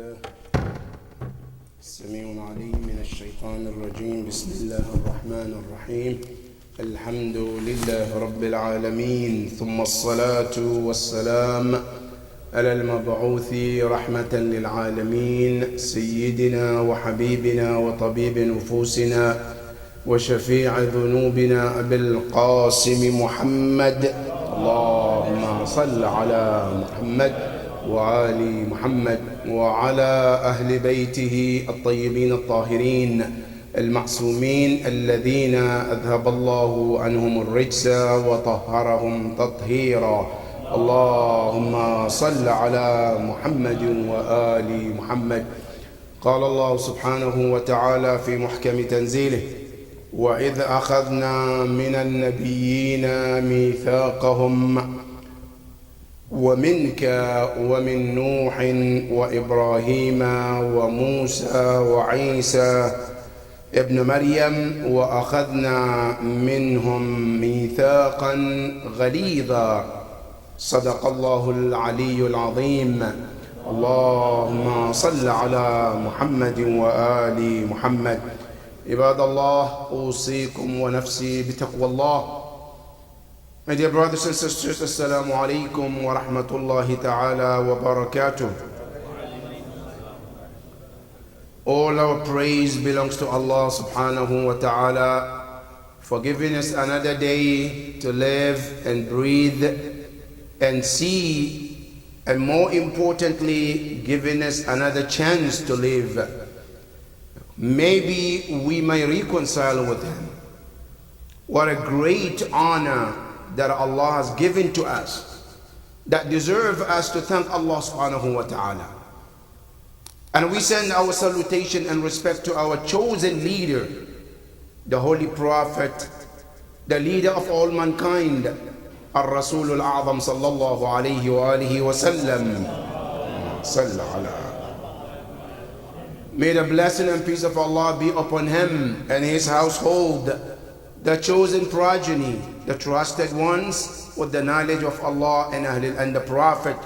بالله السميع العليم من الشيطان الرجيم. بسم الله الرحمن الرحيم. الحمد لله رب العالمين، ثم الصلاة والسلام على المبعوث رحمة للعالمين سيدنا وحبيبنا وطبيب نفوسنا وشفيع ذنوبنا أبي القاسم محمد. اللهم صل على محمد وآل محمد وعلى أهل بيته الطيبين الطاهرين المعصومين الذين أذهب الله عنهم الرجس وطهرهم تطهيرا. اللهم صل على محمد وآل محمد. قال الله سبحانه وتعالى في محكم تنزيله: وإذ أخذنا من النبيين ميثاقهم ومنك ومن نوح وإبراهيم وموسى وعيسى ابن مريم وأخذنا منهم ميثاقا غليظا. صدق الله العلي العظيم. اللهم صل على محمد وآل محمد. عباد الله، أوصيكم ونفسي بتقوى الله. My dear brothers and sisters, Assalamu alaikum wa rahmatullahi ta'ala wa barakatuh. All our praise belongs to Allah subhanahu wa ta'ala for giving us another day to live and breathe and see, and more importantly, giving us another chance to live. Maybe we may reconcile with Him. What a great honor that Allah has given to us, that deserve us to thank Allah subhanahu wa ta'ala. And we send our salutation and respect to our chosen leader, the Holy Prophet, the leader of all mankind, Ar-Rasul al-A'zam sallallahu alayhi wa alihi wa sallam. May the blessing and peace of Allah be upon him and his household, the chosen progeny, the trusted ones with the knowledge of Allah and the Prophet.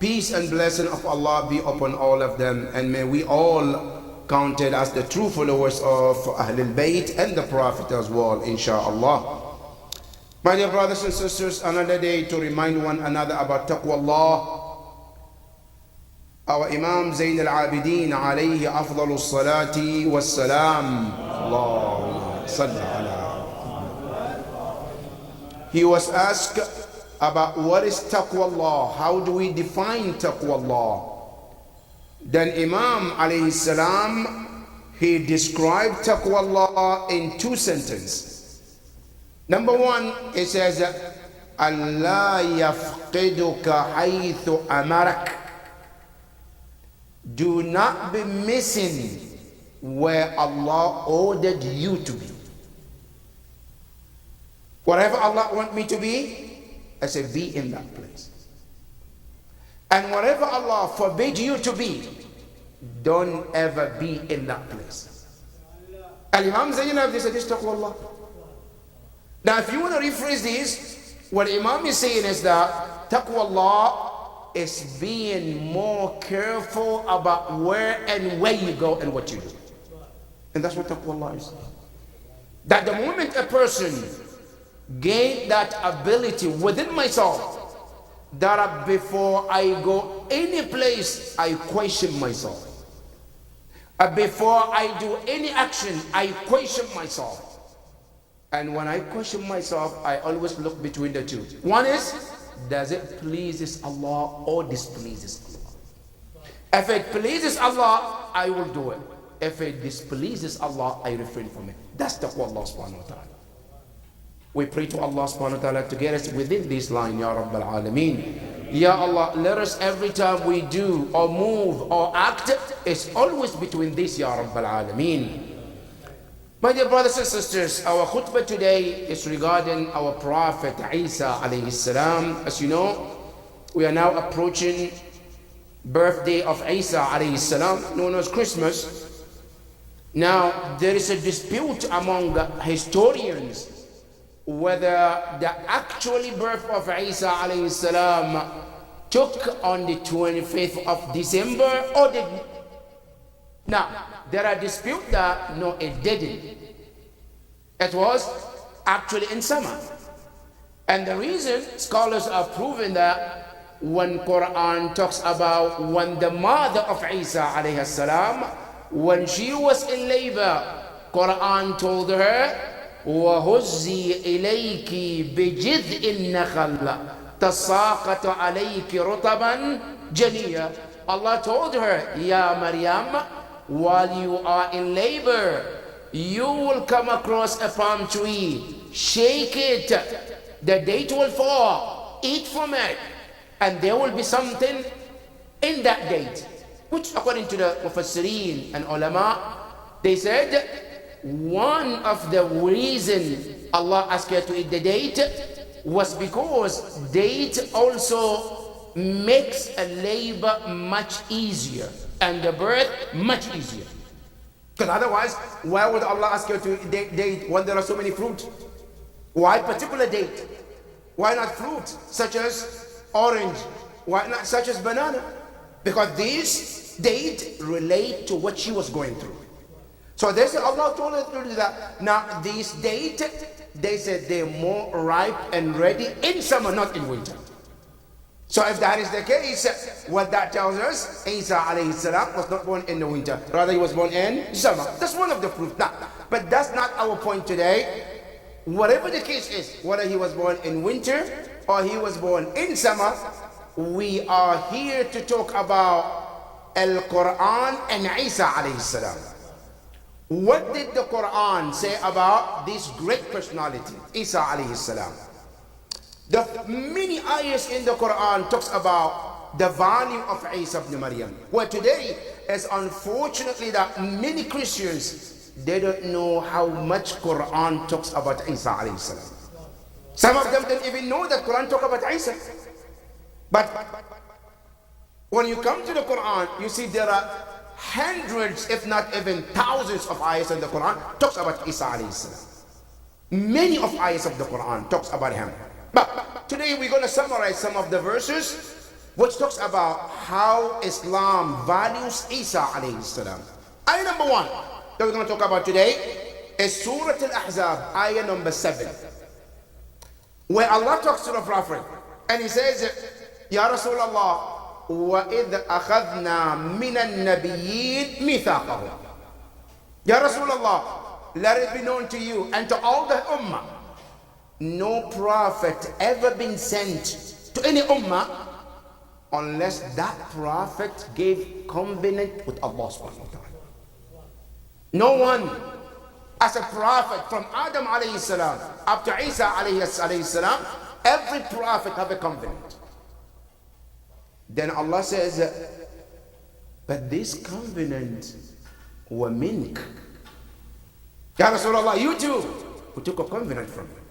Peace and blessing of Allah be upon all of them, and may we all counted as the true followers of Ahlul Bayt and the Prophet as well, inshaAllah. My dear brothers and sisters, another day to remind one another about taqwa Allah. Our Imam Zayn al-Abidin alayhi afdalu salati was salam. Allahumma salli ala. He was asked about what is taqwa Allah, how do we define taqwa Allah. Then Imam alayhi salam, he described taqwa Allah in two sentences. Number one, he says, Allah yafqiduka haythu amarak. Do not be missing where Allah ordered you to be. Whatever Allah wants me to be, I say be in that place. And whatever Allah forbid you to be, don't ever be in that place. Al-Imam Zainab, this is taqwa Allah. Now if you want to rephrase this, what Imam is saying is that taqwa Allah is being more careful about where and where you go and what you do. And that's what taqwa Allah is. That the moment a person gain that ability within myself, that before I go any place, I question myself. Before I do any action, I question myself. And when I question myself, I always look between the two. One is, does it pleases Allah or displeases Allah? If it pleases Allah, I will do it. If it displeases Allah, I refrain from it. That's taqwa Allah subhanahu wa ta'ala. We pray to Allah subhanahu wa ta'ala to get us within this line, Ya Rabbal Alameen. Ya Allah, let us every time we do or move or act, it's always between this, Ya Rabbal Alameen. My dear brothers and sisters, our khutbah today is regarding our Prophet Isa alayhi salam. As you know, we are now approaching birthday of Isa alayhi salam, known as Christmas. Now, there is a dispute among historians whether the actual birth of Isa alayhi salam took on the 25th of December or did now there are disputes that no, it didn't. It was actually in summer. And the reason scholars are proving that when Quran talks about when the mother of Isa alayhi salam, when she was in labor, Quran told her, وَهُزِّي إِلَيْكِ بِجِذْءِ النَّخَلَّ تَسَاقَطُ عَلَيْكِ رُطَبًا جَنِيًّا. Allah told her, Ya Maryam, while you are in labor, you will come across a palm tree, shake it, the date will fall, eat from it, and there will be something in that date, which according to the Mufassirin and ulama, they said one of the reasons Allah asked her to eat the date was because date also makes a labor much easier and the birth much easier. Because otherwise, why would Allah ask you to eat date when there are so many fruits? Why particular date? Why not fruit such as orange? Why not such as banana? Because these date relate to what she was going through. So they said Allah told her to do that. Now these date, they said they're more ripe and ready in summer, not in winter. So if that is the case, what that tells us, Isa alayhi salam was not born in the winter. Rather he was born in summer. That's one of the proof. Now, but that's not our point today. Whatever the case is, whether he was born in winter or he was born in summer, we are here to talk about Al-Quran and Isa alayhi salam. What did the Quran say about this great personality, Isa alayhi salam? The many ayahs in the Quran talks about the value of Isa ibn Maryam. Well, today is unfortunately that many Christians, they don't know how much Quran talks about Isa alayhi salam. Some of them don't even know that Quran talk about Isa. But when you come to the Quran, you see there are hundreds, if not even thousands of ayahs in the Quran talks about Isa alayhi salam. Many of ayahs of the Quran talks about him. But today we're going to summarize some of the verses which talks about how Islam values Isa alayhi salam. Ayah number 1 that we're going to talk about today is Surah Al-Ahzab, ayah number 7, where Allah talks to the Prophet and he says, Ya Rasulullah, وَإِذْ أَخَذْنَا مِنَ النَّبِيِّينَ مِيثَاقَهُمْ. Ya Rasulullah, let it be known to you and to all the ummah, no prophet ever been sent to any ummah unless that prophet gave covenant with Allah subhanahu wa ta'ala. No one as a prophet from Adam alayhi salam up to Isa alayhi salam, every prophet have a covenant. Then Allah says, but this covenant were mink. Ya Rasulullah, you too, we took a covenant from you.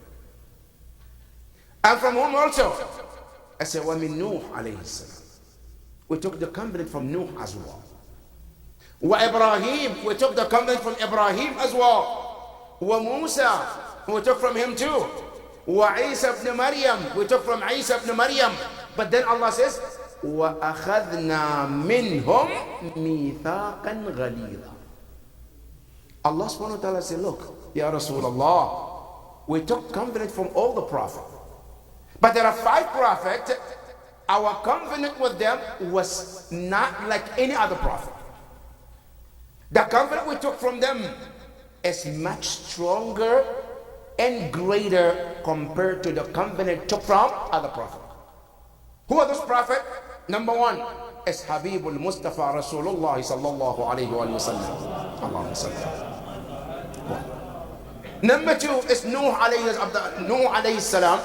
And from whom also? I said, وَمِن نُوحٍ alayhi salam. We took the covenant from Nuh as well. وَإِبْرَاهِيم, we took the covenant from Ibrahim as well. وَمُوسَى, we took from him too. وَعِيسَى ibn Maryam, we took from Isa ibn Maryam. But then Allah says, وَأَخَذْنَا مِنْهُمْ مِيثَاقًا غَلِيظًا. Allah subhanahu wa ta'ala said, look, Ya Rasulullah, we took covenant from all the prophets. But there are 5 prophets, our covenant with them was not like any other prophet. The covenant we took from them is much stronger and greater compared to the covenant took from other prophets. Who are those prophets? Number 1 is Habibul Mustafa Rasulullah sallallahu alayhi wa sallam. Allahumma salli. Number 2 is Nuh alayhi salam.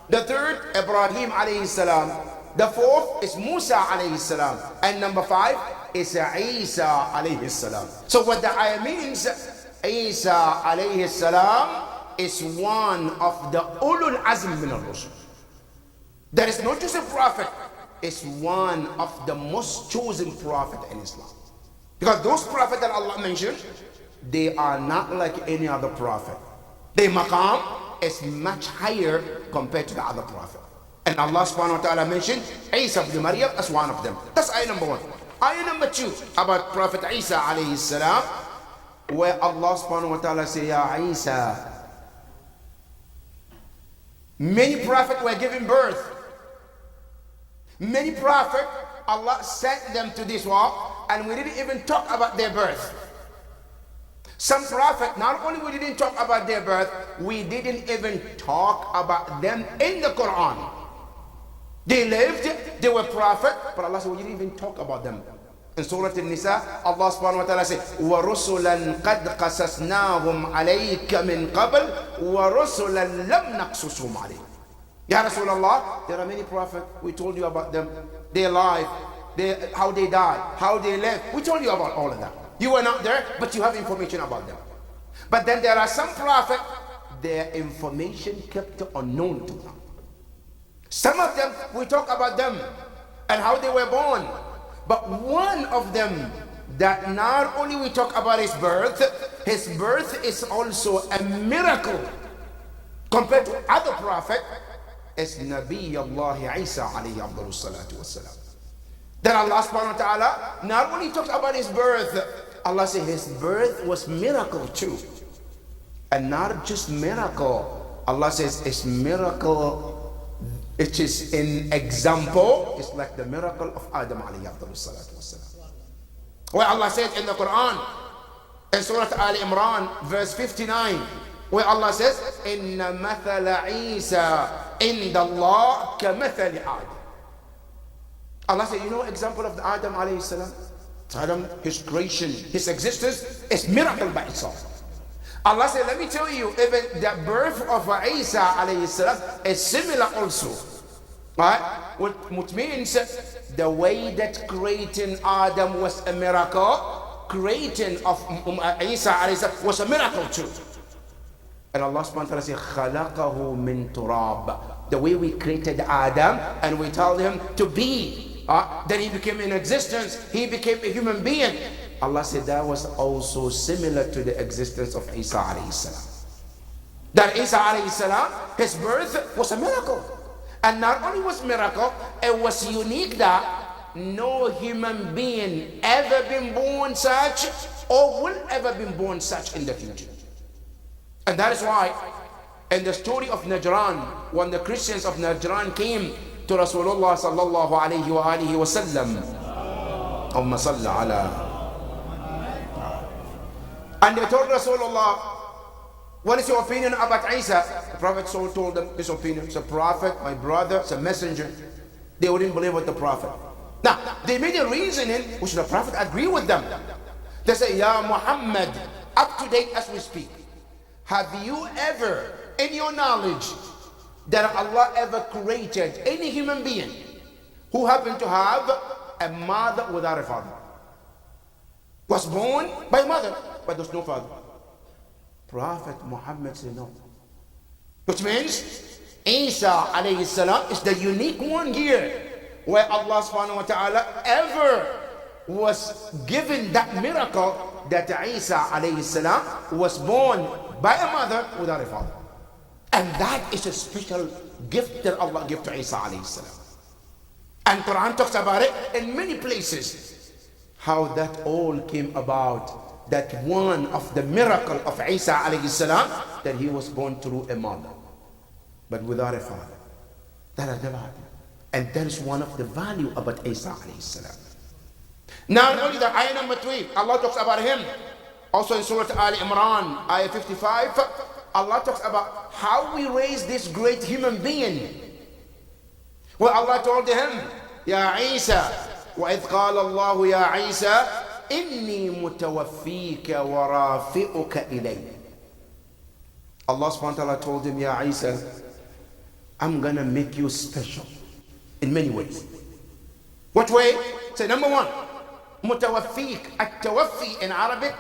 The 3rd, Ibrahim alayhi salam. The 4th is Musa alayhi salam. And number 5 is Isa alayhi salam. So what the ayah means, Isa alayhi salam is one of the ulul azm min al-rusul. There is not just a prophet, it's one of the most chosen prophet in Islam. Because those prophets that Allah mentioned, they are not like any other prophet. Their maqam is much higher compared to the other prophet. And Allah subhanahu wa ta'ala mentioned Isa ibn Maryam as one of them. That's ayah number 1. Ayah number 2 about Prophet Isa alayhi salam, where Allah subhanahu wa ta'ala say, Ya Isa, many prophets were given birth. Many prophets, Allah sent them to this world, and we didn't even talk about their birth. Some prophets, not only we didn't talk about their birth, we didn't even talk about them in the Quran. They lived, they were prophets, but Allah said we didn't even talk about them. In Surah An-Nisa, Allah subhanahu wa ta'ala says, وَرُسُلًا قَدْ قَسَسْنَاهُمْ عَلَيْكَ مِنْ قَبْلِ وَرُسُلًا لَمْ نَقْصُصْهُمْ عَلَيْكَ. Ya Rasulullah, there are many prophets, we told you about them, their life, how they died, how they lived. We told you about all of that. You were not there, but you have information about them. But then there are some prophets, their information kept unknown to them. Some of them, we talk about them and how they were born. But one of them that not only we talk about his birth is also a miracle compared to other prophets, is Nabi Allah Isa alayhi abdul salatu wassalam. Then Allah subhanahu wa ta'ala not only talked about his birth, Allah said his birth was miracle too. And not just miracle, Allah says it's miracle, it is an example, it's like the miracle of Adam alayhi abdul salatu wassalam. Where Allah said in the Quran, in Surah Al Imran, verse 59, where Allah says, Inna mathala Isa inda Allah ka mathali Adam. Allah said, you know example of the Adam alayhi salam? Adam, his creation, his existence is miracle by itself. Allah said, let me tell you, even the birth of Isa alayhi salam is similar also. Right? Which means the way that creating Adam was a miracle, creating of Isa alayhi salam was a miracle too. And Allah subhanahu wa ta'ala said, خَلَقَهُ مِن تُرَابٍ. The way we created Adam and we told him to be. Then he became in existence, he became a human being. Allah said that was also similar to the existence of Isa alayhi salam. That Isa alayhi salam, his birth was a miracle. And not only was miracle, it was unique that no human being ever been born such or will ever be born such in the future. And that is why in the story of Najran, when the Christians of Najran came to Rasulullah sallallahu alayhi wa alihi wa sallam, Allahumma salli ala, and they told Rasulullah, what is your opinion about Isa? The Prophet told them this opinion. It's a prophet, my brother, it's a messenger. They wouldn't believe with the Prophet. Now, they made a reasoning which the Prophet agreed with them. They say, Ya Muhammad, up to date as we speak, have you ever, in your knowledge, that Allah ever created any human being who happened to have a mother without a father? Was born by mother, but there's no father. Prophet Muhammad said no. Which means Isa alayhi salam is the unique one here, where Allah subhanahu wa ta'ala ever was given that miracle that Isa alayhi salam was born by a mother without a father. And that is a special gift that Allah gave to Isa alayhi salam. And Quran talks about it in many places, how that all came about. That one of the miracle of Isa alayhi salam, that he was born through a mother, but without a father. That has never happened. And that is one of the value about Isa alayhi salam. Not only that, ayah number 3, Allah talks about him. Also in Surah Al Imran, ayah 55, Allah talks about how we raise this great human being. Where Allah told him, Ya Isa, وَإِذْ قَالَ اللَّهُ يَا عِيسَى إِنِّي مُتَوَفِّيكَ وَرَافِئُكَ إِلَيَّ. Allah subhanahu wa ta'ala told him, Ya Isa, I'm gonna make you special in many ways. What way? Say number 1, متوفيك. التوفي in Arabic,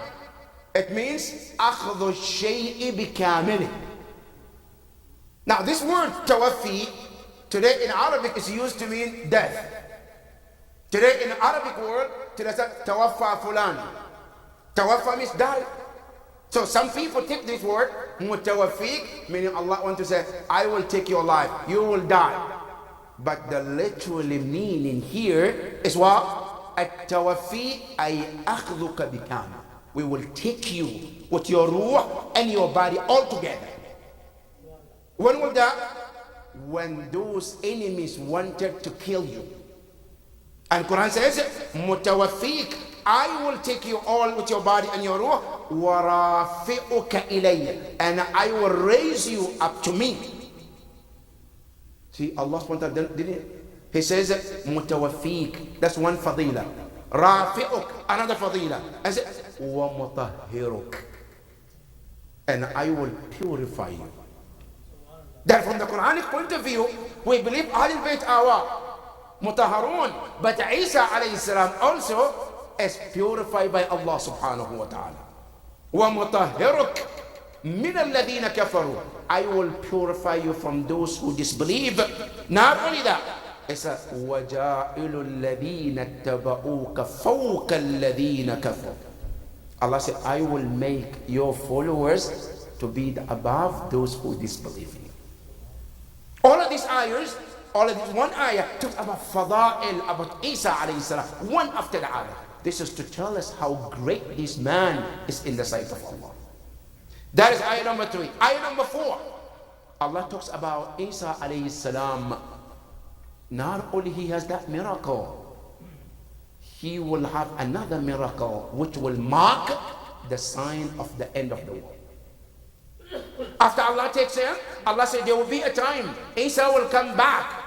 it means أخذ الشيء بكامله. Now this word توفي today in Arabic is used to mean death. Today in the Arabic world, today say توفى فلان. توفى means die. So some people take this word متوفيك, meaning Allah want to say, I will take your life, you will die. But the literal meaning here is what? At-tawaffi ay akhduka bikam. We will take you with your ruh and your body all together. When was that? When those enemies wanted to kill you. And Quran says, mutawaffik, I will take you all with your body and your ruh, warafi'uka ilayya, and I will raise you up to me. See, Allah subhanahu wa ta'ala didn't He says, mutawaffik, that's one fadila. Rafi'uk, another fadila. And says, wa mutahhiruk, and I will purify you. That from the Quranic point of view, we believe Ahlul Bayt are mutahharun, but Isa alayhi salam also is purified by Allah subhanahu wa ta'ala. Wa mutahhiruk min alladhina kafaru, I will purify you from those who disbelieve. Not only that, it says وَجَاعِلُ الَّذِينَ اتَّبَعُوكَ فَوْقَ الَّذِينَ كَفَرُوا. Allah said, I will make your followers to be above those who disbelieve you. All of these ayahs, all of this one ayah talks about fada'il, about Isa alayhi salam, one after the other. This is to tell us how great this man is in the sight of Allah. That is ayah number 3. Ayah number 4, Allah talks about Isa alayhi salam. Not only he has that miracle, he will have another miracle which will mark the sign of the end of the world. After Allah takes him, Allah said there will be a time Isa will come back.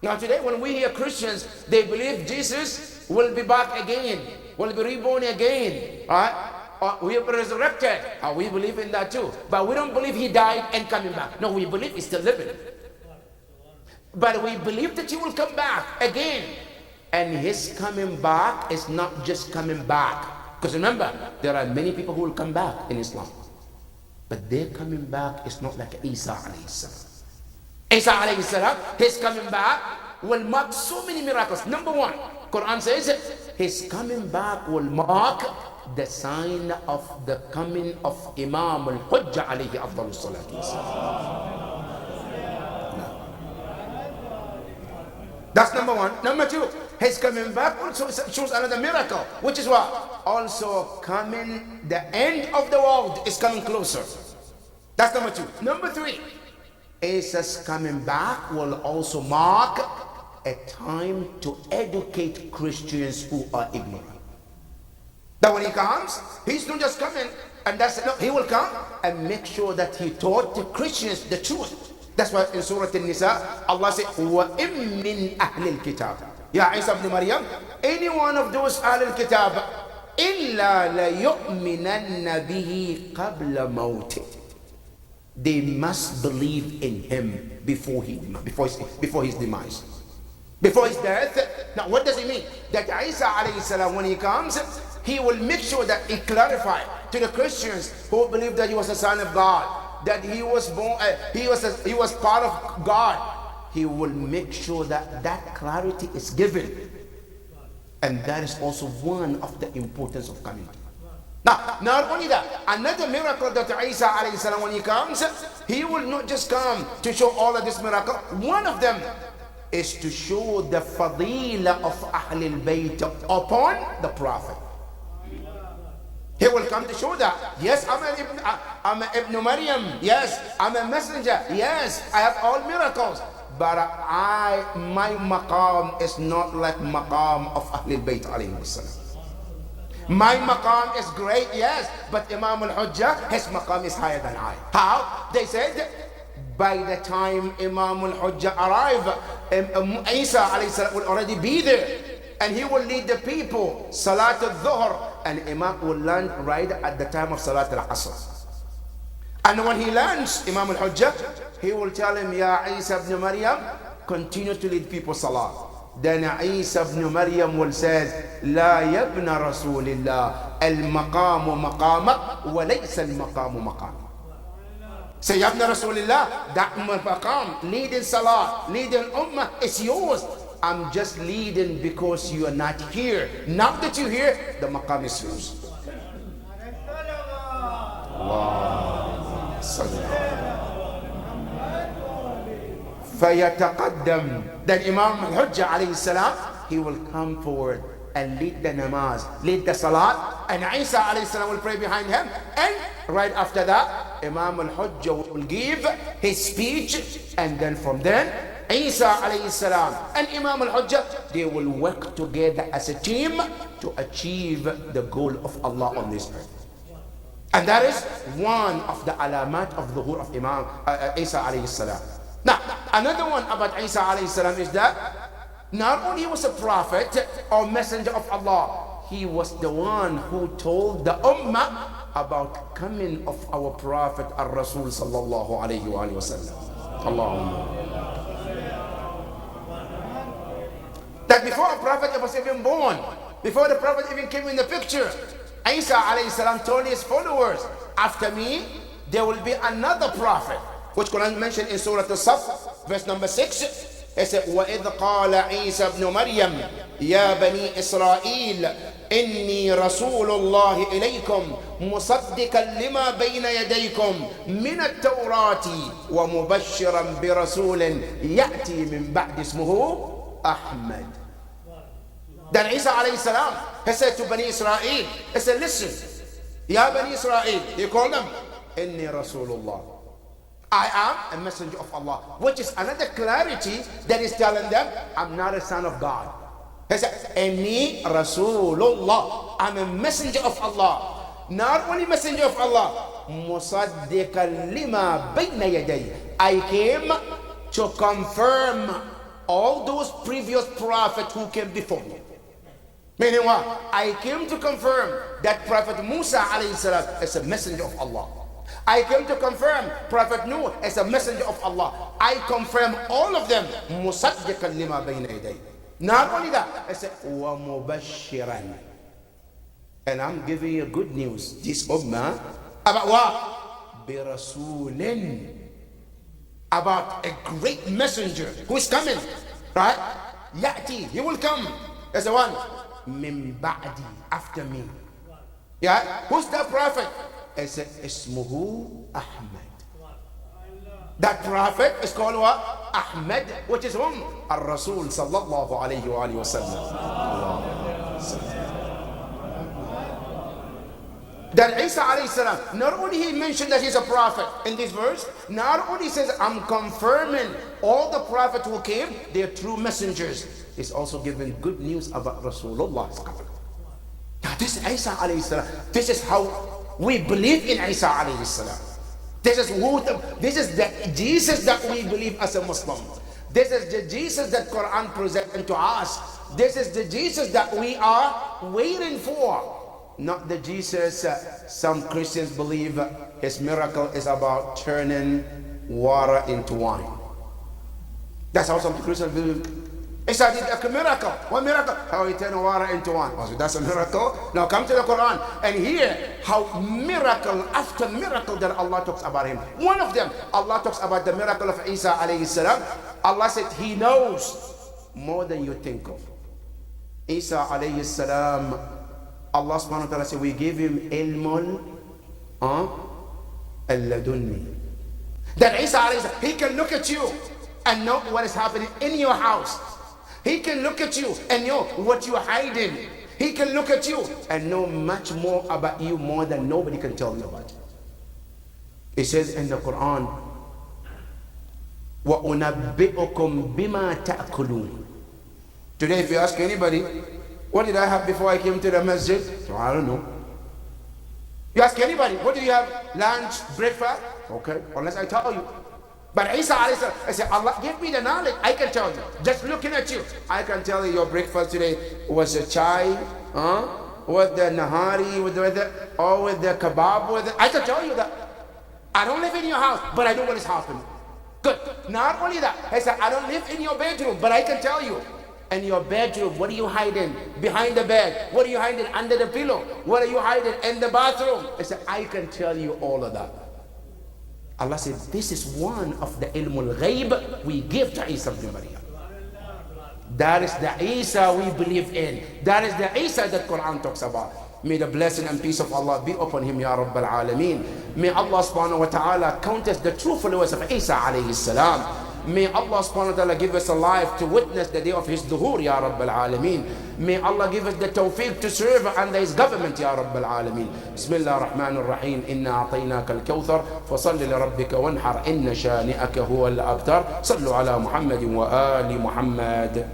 Now today when we hear Christians, they believe Jesus will be back again, will be reborn again, right? Or we will be resurrected. We believe in that too. But we don't believe he died and coming back. No, we believe he's still living. But we believe that he will come back again. And his coming back is not just coming back. Because remember, there are many people who will come back in Islam. But their coming back is not like Isa alayhi salam. Isa alayhi salam, his coming back will mark so many miracles. Number 1, Quran says his coming back will mark the sign of the coming of Imam al-Hujjah alayhi afdalus salatu wassalam. That's number 1. Number 2, his coming back also shows another miracle, which is what? Also coming, the end of the world is coming closer. That's number 2. Number 3, Isa's coming back will also mark a time to educate Christians who are ignorant. That when he comes, he's not just coming and that's it. No, he will come and make sure that he taught the Christians the truth. That's why in Surah An-Nisa, Allah said, وَإِن مِّنْ أَهْلِ الْكِتَابِ, Ya Isa ibn Maryam, any one of those Ahl al-Kitab, إِلَّا لَيُؤْمِنَنَّ بِهِ قَبْلَ مَوْتِهِ, they must believe in him before his demise, before his death. Now what does it mean? That Isa alayhi salam, when he comes, he will make sure that he clarifies to the Christians who believe that he was the son of God, that he was born, he was part of God. He will make sure that that clarity is given. And that is also one of the importance of coming. Now, not only that, another miracle that Isa alayhi salam, when he comes, he will not just come to show all of this miracle. One of them is to show the fadila of Ahlul Bayt upon the Prophet. He will come to show that, yes, I'm an Ibn Maryam, yes, I'm a messenger, yes, I have all miracles, but my maqam is not like maqam of Ahlul Bayt alayhi salam. My maqam is great, yes, but Imam al-Hujjah, his maqam is higher than I. How? They said, by the time Imam al-Hujjah arrive, Isa alayhi salam will already be there, and he will lead the people Salat al-Dhuhr, and Imam will land right at the time of Salat al-Asr. And when he lands, Imam al-Hujjah, he will tell him, Ya Isa ibn Maryam, continue to lead people Salat. Then Isa ibn Maryam will say, La yabna Rasulillah, al-maqamu maqamak, wa laysa al-maqamu maqam. Say, Yabna Rasulillah, that maqam, leading Salat, leading Ummah, is yours. I'm just leading because you are not here. Now that you're here, the maqam is yours. فَيَتَقَدَّمْ. Then Imam al-Hujjah alayhi salam, he will come forward and lead the namaz, lead the salat, and Isa alayhi salam will pray behind him. And right after that, Imam al-Hujjah will give his speech, and then from then, Isa alayhi salam and Imam al-Hujjah, they will work together as a team to achieve the goal of Allah on this earth. And that is one of the alamat of the dhuhr of Imam Isa alayhi salam. Now, another one about Isa alayhi salam is that not only was a prophet or messenger of Allah, he was the one who told the ummah about coming of our prophet ar-Rasul sallallahu alayhi wa sallam. Allahumma. That before a prophet was even born, before the prophet even came in the picture, Isa alayhi salam told his followers, after me there will be another prophet, which Quran mentioned in Surah As-Saff, verse number 6. It said, وَإِذْ قَالَ عِيسَى ابْنُ مَرْيَمْ يَا بَنِي إِسْرَائِيلَ إِنِّي رَسُولُ اللَّهِ إِلَيْكُمْ مُصَدِّقًا لِمَا بَيْنَ يَدَيْكُمْ مِنَ التَّوْرَاةِ وَمُبَشِّرًا بِرَسُولٍ يَأْتِي مِنْ بَعْدِ اسْمُهُ أَحْمَدُ. Then Isa alayhi salam, he said to Bani Israel, he said, listen, Ya Bani Israel, he called them, Inni Rasulullah, I am a messenger of Allah, which is another clarity that is telling them, I'm not a son of God. He said, Inni Rasulullah, I'm a messenger of Allah. Not only messenger of Allah, Musaddiqan lima bayna yaday, I came to confirm all those previous prophets who came before me. Meaning what? I came to confirm that Prophet Musa alayhi salam is a messenger of Allah. I came to confirm Prophet Noah as a messenger of Allah. I confirm all of them. Musaddiqan lima bayna yaday. Not only that, I said, wa mubashiran. And I'm giving you good news, this ummah, about what? Bi rasulin. About a great messenger who is coming. Right? Ya'ti, he will come as the one. Min ba'di, after me. Yeah? Who's that prophet? I said, Ismuhu Ahmad. That prophet is called what? Ahmad, which is whom? Ar-Rasul sallallahu alayhi wa sallam. Then Isa alayhi salam, not only he mentioned that he's a prophet in this verse, not only says, I'm confirming all the prophets who came, they're true messengers. He's also giving good news about Rasulullah. Now this is Isa alayhi salam. This is how we believe in Isa alayhi salam. This is the Jesus that we believe as a Muslim. This is the Jesus that Quran presents to us. This is the Jesus that we are waiting for. Not the Jesus some Christians believe his miracle is about turning water into wine. That's how some Christians believe. Isa did a miracle. What miracle? How he turned water into wine. Oh, so that's a miracle? Now come to the Quran and hear how miracle after miracle that Allah talks about him. One of them, Allah talks about the miracle of Isa alayhi salam. Allah said he knows more than you think of. Isa alayhi salam, Allah subhanahu wa ta'ala said, we give him ilmul al-ladunni. That Isa alayhi salam, he can look at you and know what is happening in your house. He can look at you and know what you're hiding. He can look at you and know much more about you, more than nobody can tell you about. It says in the Quran, وَأُنَبِّئُكُمْ بِمَا تَأْكُلُونَ. Today if you ask anybody, what did I have before I came to the masjid? So I don't know. You ask anybody, what do you have? Lunch, breakfast? Okay, unless I tell you. But Isa alayhi salam, I said, Allah, give me the knowledge. I can tell you. Just looking at you, I can tell you your breakfast today was a chai, with the nahari, with the kebab, I can tell you that. I don't live in your house, but I know what is happening. Good. Not only that, I said, I don't live in your bedroom, but I can tell you. In your bedroom, what are you hiding behind the bed? What are you hiding under the pillow? What are you hiding in the bathroom? I said, I can tell you all of that. Allah said, this is one of the ilmul ghaib we give to Isa ibn Maryam. That is the Isa we believe in. That is the Isa that Quran talks about. May the blessing and peace of Allah be upon him, Ya Rabbal Alameen. May Allah subhanahu wa ta'ala count us the true followers of Isa alayhi salam. May Allah subhanahu wa ta'ala give us a life to witness the day of His dhuhur, Ya Rabbil Alameen. May Allah give us the tawfiq to serve under His government, Ya Rabbil Alameen. Bismillah ar-Rahman ar-Rahim. Inna a'tainaka al-kawthar fasalli li rabbika wanhar inna shani'aka huwa al-abtar. Sallu ala Muhammadin wa ali Muhammad.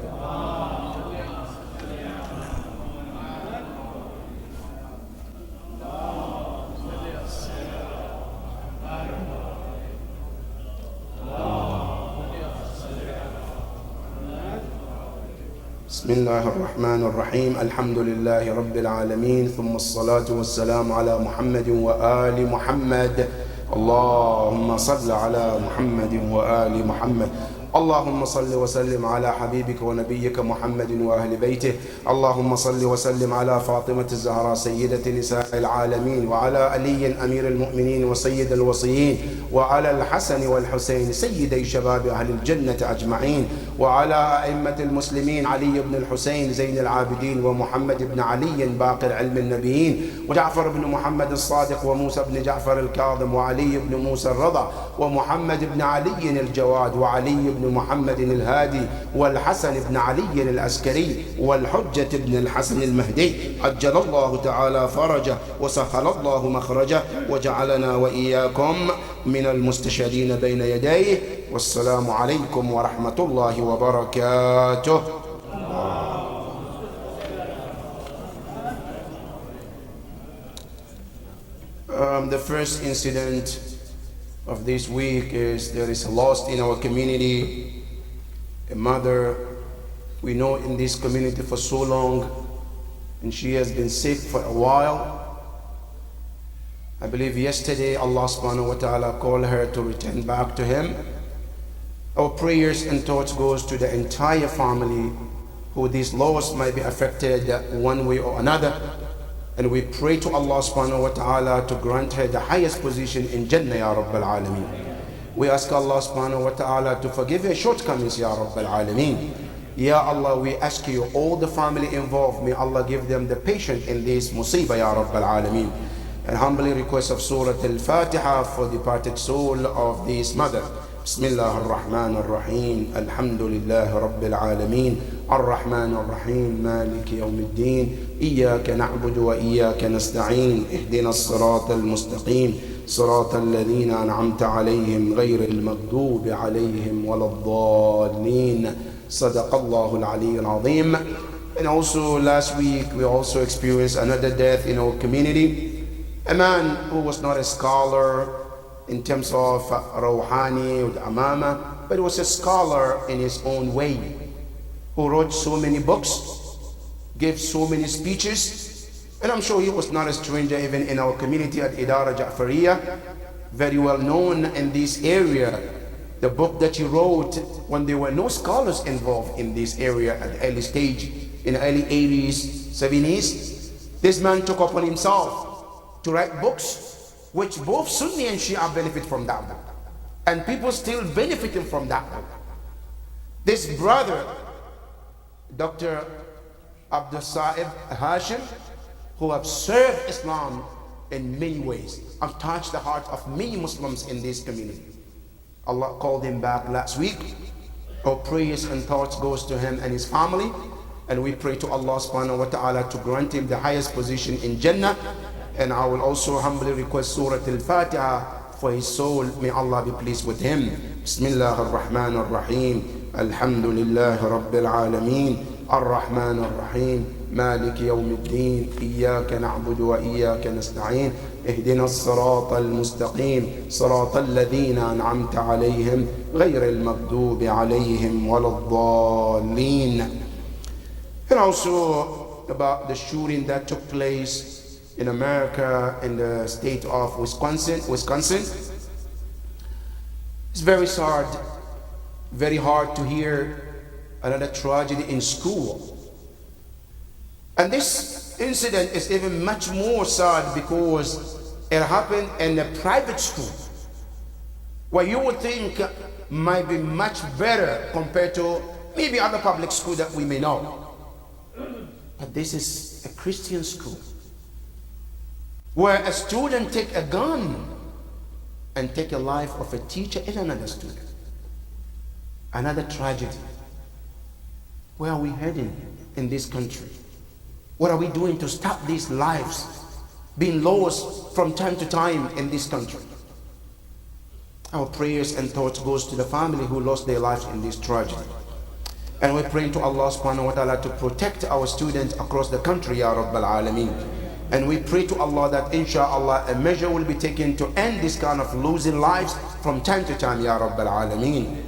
بسم الله الرحمن الرحيم. الحمد لله رب العالمين، ثم الصلاة والسلام على محمد وآل محمد. اللهم صل على محمد وآل محمد. اللهم صل وسلم على حبيبك ونبيك محمد وأهل بيته. اللهم صل وسلم على فاطمة الزهراء سيدة نساء العالمين، وعلى علي أمير المؤمنين وسيد الوصيين، وعلى الحسن والحسين سيدي شباب أهل الجنة أجمعين، وعلى أئمة المسلمين علي بن الحسين زين العابدين، ومحمد بن علي باقر علم النبيين، وجعفر بن محمد الصادق، وموسى بن جعفر الكاظم، وعلي بن موسى الرضا، ومحمد بن علي الجواد، وعلي بن محمد الهادي، والحسن بن علي العسكري، والحجة بن الحسن المهدي، عجل الله تعالى فرجه وسهل الله مخرجه، وجعلنا وإياكم من المستشهدين بين يديه. والسلام عليكم ورحمة الله وبركاته. The first incident of this week is there is a loss in our community, a mother we know in this community for so long, and she has been sick for a while. I believe yesterday Allah subhanahu wa ta'ala called her to return back to Him. Our prayers and thoughts goes to the entire family who this loss might be affected one way or another. And we pray to Allah subhanahu wa ta'ala to grant her the highest position in Jannah, Ya Rabbil Alameen. We ask Allah subhanahu wa ta'ala to forgive her shortcomings, Ya Rabbil Alameen. Ya Allah, we ask you, all the family involved, may Allah give them the patience in this musibah, Ya Rabbil Alameen. And humbly request of Surah Al-Fatiha for the departed soul of this mother. بسم الله الرحمن الرحيم. الحمد لله رب العالمين الرحمن الرحيم مالك يوم الدين إياك نعبد وإياك نستعين اهدنا الصراط المستقيم صراط الذين أنعمت عليهم غير المغضوب عليهم ولا الضالين صدق الله العلي العظيم. And also last week we also experienced another death in our community. A man who was not a scholar in terms of Rawhani or Amama, but was a scholar in his own way, who wrote so many books, gave so many speeches, and I'm sure he was not a stranger even in our community at Idara Ja'fariyah, very well known in this area. The book that he wrote when there were no scholars involved in this area at the early stage, in the early 80s, 70s, this man took upon himself to write books which both Sunni and Shia benefit from that book, and people still benefiting from that book. This brother, Dr. Abdul Sa'ib Hashim, who have served Islam in many ways, have touched the heart of many Muslims in this community. Allah called him back last week. Our prayers and thoughts goes to him and his family, and we pray to Allah subhanahu wa ta'ala to grant him the highest position in Jannah. And I will also humbly request Surah Al-Fatiha for his soul. May Allah be pleased with him. Bismillah ar-Rahman ar-Rahim. Alhamdulillah Rabbil Alameen. Ar-Rahman ar-Rahim. مالك يوم الدين إياك نعبد وإياك نستعين اهدنا الصراط المستقيم صراط الذين أنعمت عليهم غير المغضوب عليهم ولا الضالين. And also about the shooting that took place in America, in the state of Wisconsin. It's very sad, very hard to hear another tragedy in school. And this incident is even much more sad because it happened in a private school, where you would think might be much better compared to maybe other public school that we may know. But this is a Christian school, where a student take a gun and take a life of a teacher and another student. Another tragedy. Where are we heading in this country? What are we doing to stop these lives being lost from time to time in this country? Our prayers and thoughts goes to the family who lost their lives in this tragedy. And we're praying to Allah subhanahu wa ta'ala to protect our students across the country, Ya Rabbal Alameen. And we pray to Allah that inshallah a measure will be taken to end this kind of losing lives from time to time, Ya Rabbal Alameen.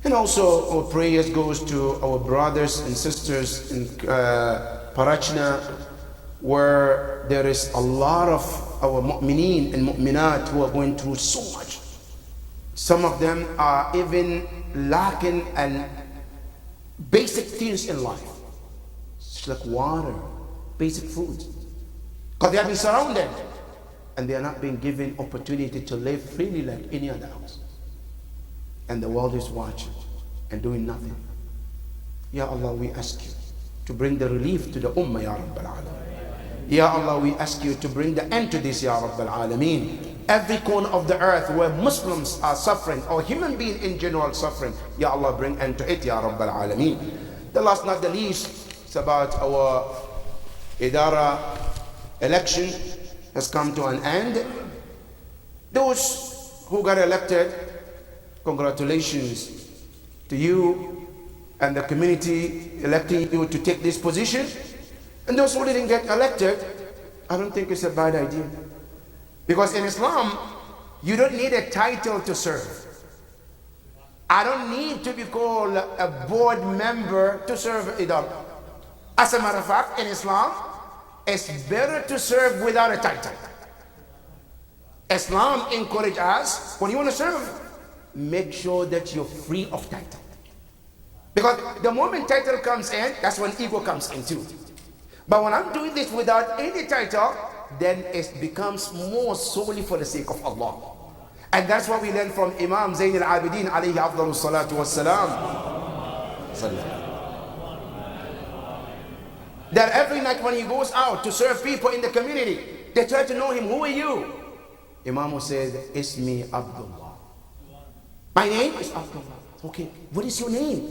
And also our prayers goes to our brothers and sisters in Parachna, where there is a lot of our mu'mineen and mu'minat who are going through so much. Some of them are even lacking and basic things in life, such like water, basic food, because they have been surrounded and they are not being given opportunity to live freely like any other else. And the world is watching and doing nothing. Ya Allah, we ask you to bring the relief to the ummah, Ya Rabbal Alameen. Ya Allah, we ask you to bring the end to this, Ya Rabbal Alameen. Every corner of the earth where Muslims are suffering, or human beings in general suffering, Ya Allah, bring end to it, Ya Rabbal Alameen. The last not the least, it's about our Idara election has come to an end. Those who got elected, congratulations to you and the community electing you to take this position. And those who didn't get elected, I don't think it's a bad idea. Because in Islam, you don't need a title to serve. I don't need to be called a board member to serve Idara. As a matter of fact, in Islam, it's better to serve without a title. Islam encourages us, when you want to serve, make sure that you're free of title. Because the moment title comes in, that's when ego comes in too. But when I'm doing this without any title, then it becomes more solely for the sake of Allah. And that's what we learn from Imam Zayn al-Abidin alayhi afdalu salatu wassalam. That every night when he goes out to serve people in the community, they try to know him. Who are you? Imam said, Ismi Abdullah. My name is Abdullah. Okay, what is your name?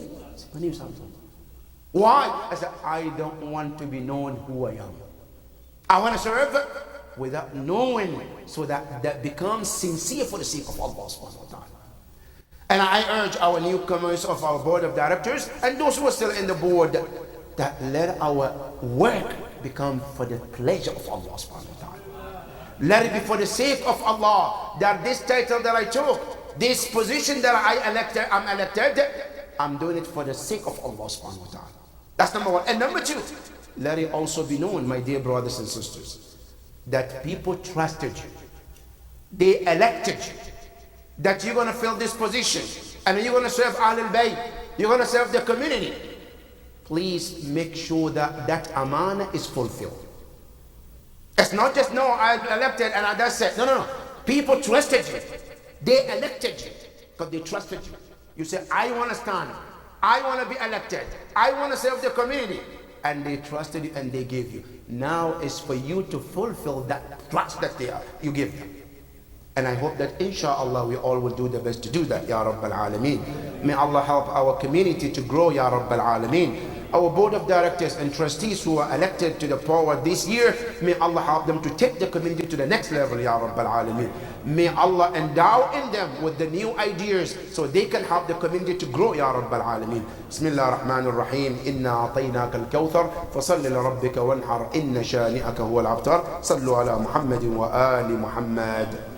My name is Abdullah. Why? I said, I don't want to be known who I am. I want to serve without knowing, so that becomes sincere for the sake of Allah subhanahu wa ta'ala. And I urge our newcomers of our board of directors and those who are still in the board, that let our work become for the pleasure of Allah subhanahu wa ta'ala. Let it be for the sake of Allah, that this title that I took, this position that I'm elected, I'm doing it for the sake of Allah subhanahu wa ta'ala. That's number one. And number two, let it also be known, my dear brothers and sisters, that people trusted you. They elected you. That you're going to fill this position. And you're going to serve Ahlul Bayt. You're going to serve the community. Please make sure that that amana is fulfilled. It's not just, no, I elected and that's it. No, no, no. People trusted you. They elected you because they trusted you. You say, I want to stand. I want to be elected. I want to serve the community. And they trusted you and they gave you. Now it's for you to fulfill that trust that you give them. And I hope that inshallah we all will do the best to do that, Ya Rabbal Alameen. May Allah help our community to grow, Ya Rabbal Alameen. Our board of directors and trustees who are elected to the power this year, may Allah help them to take the community to the next level, Ya Rabbal Alameen. May Allah endow in them with the new ideas so they can help the community to grow, Ya Rabbal Alameen. Bismillah ar-Rahman ar-Rahim. Inna a'tainaka al-kawthar fasalli li rabbika wanhar inna shani'aka huwa al-abtar. Sallu ala Muhammadin wa ali Muhammad.